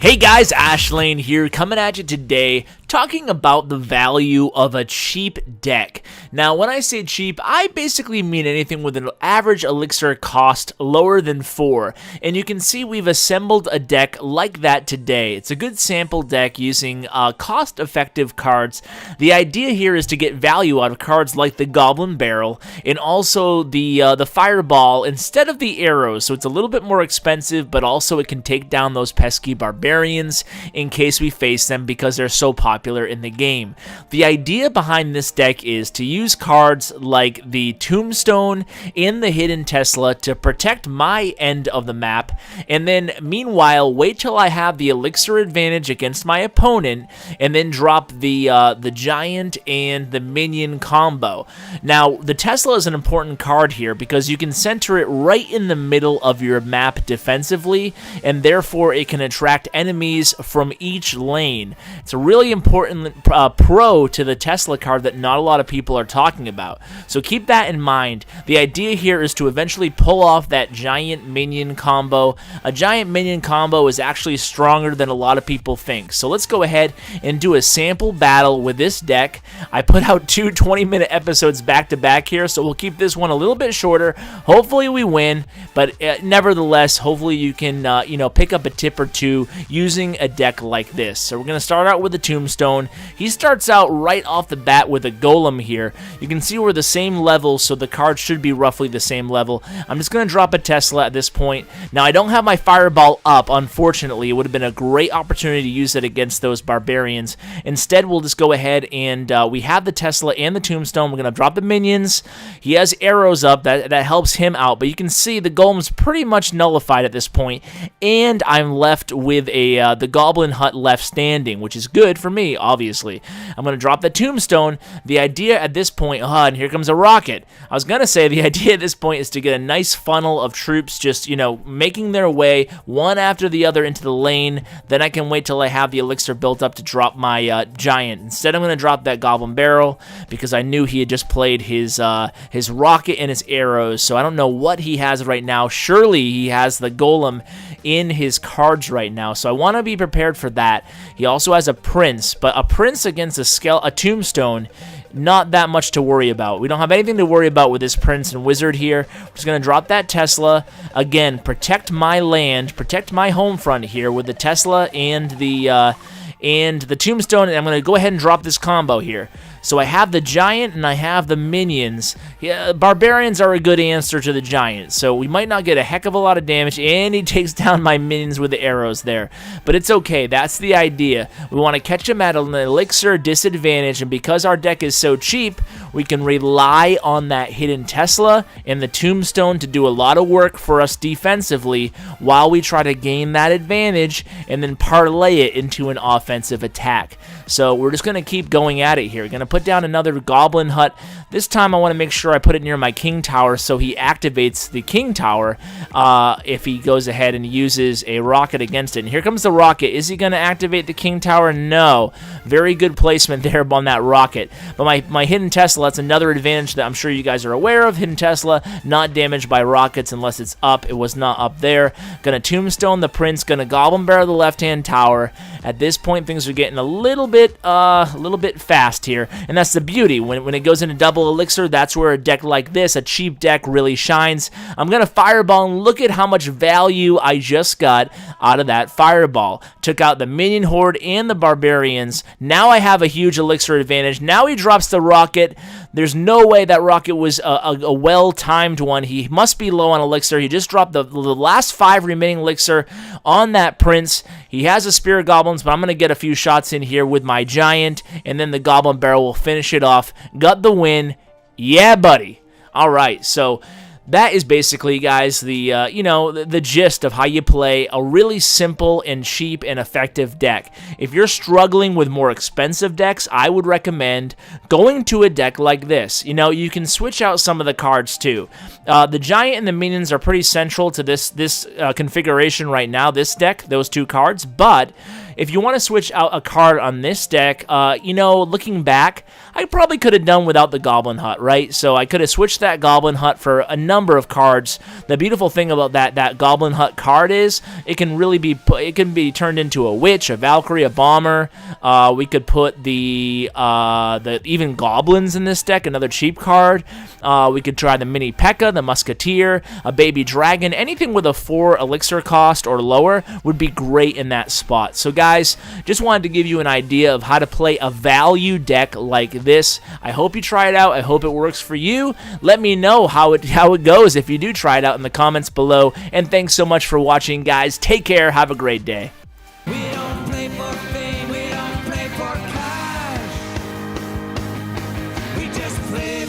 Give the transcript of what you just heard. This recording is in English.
Hey guys, Ashlane here, coming at you today, talking about the value of a cheap deck. Now, when I say cheap, I basically mean anything with an average elixir cost lower than 4. And you can see we've assembled a deck like that today. It's a good sample deck using cost-effective cards. The idea here is to get value out of cards like the Goblin Barrel and also the Fireball instead of the arrows. So it's a little bit more expensive, but also it can take down those pesky barbarians in case we face them because they're so popular in the game. The idea behind this deck is to use cards like the Tombstone and the Hidden Tesla to protect my end of the map, and then meanwhile wait till I have the elixir advantage against my opponent and then drop the giant and the minion combo. Now the Tesla is an important card here because you can center it right in the middle of your map defensively, and therefore it can attract enemies from each lane. It's a really important pro to the Tesla card that not a lot of people are talking about. So keep that in mind. The idea here is to eventually pull off that giant minion combo. A giant minion combo is actually stronger than a lot of people think. So let's go ahead and do a sample battle with this deck. I put out two 20-minute episodes back to back here, so we'll keep this one a little bit shorter. Hopefully we win, but nevertheless, hopefully you can pick up a tip or two using a deck like this. So we're going to start out with the Tombstone. He starts out right off the bat with a Golem here. You can see we're the same level, so the card should be roughly the same level. I'm just going to drop a Tesla at this point. Now, I don't have my Fireball up, unfortunately. It would have been a great opportunity to use it against those barbarians. Instead, we'll just go ahead and we have the Tesla and the Tombstone. We're going to drop the minions. He has arrows up. That helps him out, but you can see the Golem's pretty much nullified at this point, and I'm left with the Goblin Hut left standing, which is good for me, obviously. I'm going to drop the Tombstone. The idea at this point, and here comes a rocket. I was going to say the idea at this point is to get a nice funnel of troops just, making their way one after the other into the lane. Then I can wait till I have the elixir built up to drop my giant. Instead, I'm going to drop that Goblin Barrel because I knew he had just played his rocket and his arrows, so I don't know what he has right now. Surely he has the Golem in his cards right now, so I want to be prepared for that. He also has a Prince, but a Prince against a Tombstone, not that much to worry about. We don't have anything to worry about with this Prince and Wizard here. We're just going to drop that Tesla. Again, protect my land, protect my home front here with the Tesla and the Tombstone, and I'm going to go ahead and drop this combo here. So I have the Giant and I have the Minions. Yeah, Barbarians are a good answer to the Giant, so we might not get a heck of a lot of damage, and he takes down my Minions with the arrows there. But it's okay, that's the idea. We want to catch him at an elixir disadvantage, and because our deck is so cheap, we can rely on that Hidden Tesla and the Tombstone to do a lot of work for us defensively while we try to gain that advantage and then parlay it into an offensive attack. So we're just going to keep going at it here. We're going to put down another Goblin Hut. This time I want to make sure I put it near my King Tower so he activates the King Tower if he goes ahead and uses a rocket against it. And here comes the rocket. Is he going to activate the King Tower? No. Very good placement there on that rocket. But my Hidden Tesla, that's another advantage that I'm sure you guys are aware of. Hidden Tesla, not damaged by rockets unless it's up. It was not up there. Going to Tombstone the Prince. Going to Goblin Barrel the left-hand tower. At this point, things are getting a little bit fast here, and that's the beauty. When it goes into double elixir, that's where a deck like this, a cheap deck, really shines. I'm going to Fireball, and look at how much value I just got out of that Fireball. Took out the Minion Horde and the Barbarians. Now I have a huge elixir advantage. Now he drops the rocket. There's no way that rocket was a well-timed one. He must be low on elixir. He just dropped the last 5 remaining elixir on that Prince. He has a Spirit Goblins, but I'm going to get a few shots in here with my Giant, and then the Goblin Barrel will finish it off. Got the win. Yeah, buddy. All right, so that is basically, guys, the gist of how you play a really simple and cheap and effective deck. If you're struggling with more expensive decks, I would recommend going to a deck like this. You can switch out some of the cards too. The Giant and the Minions are pretty central to this configuration right now, this deck, those two cards, but if you want to switch out a card on this deck, you know, looking back, I probably could have done without the Goblin Hut, right? So I could have switched that Goblin Hut for a number of cards. The beautiful thing about that Goblin Hut card is it can really be turned into a Witch, a Valkyrie, a Bomber. We could put the even Goblins in this deck, another cheap card. We could try the Mini P.E.K.K.A, the Musketeer, a Baby Dragon. Anything with a 4 elixir cost or lower would be great in that spot. So guys, just wanted to give you an idea of how to play a value deck like this. I hope you try it out. I hope it works for you. Let me know how it goes if you do try it out in the comments below. And thanks so much for watching, guys. Take care. Have a great day. We don't play for fame, we don't play for cash. We just play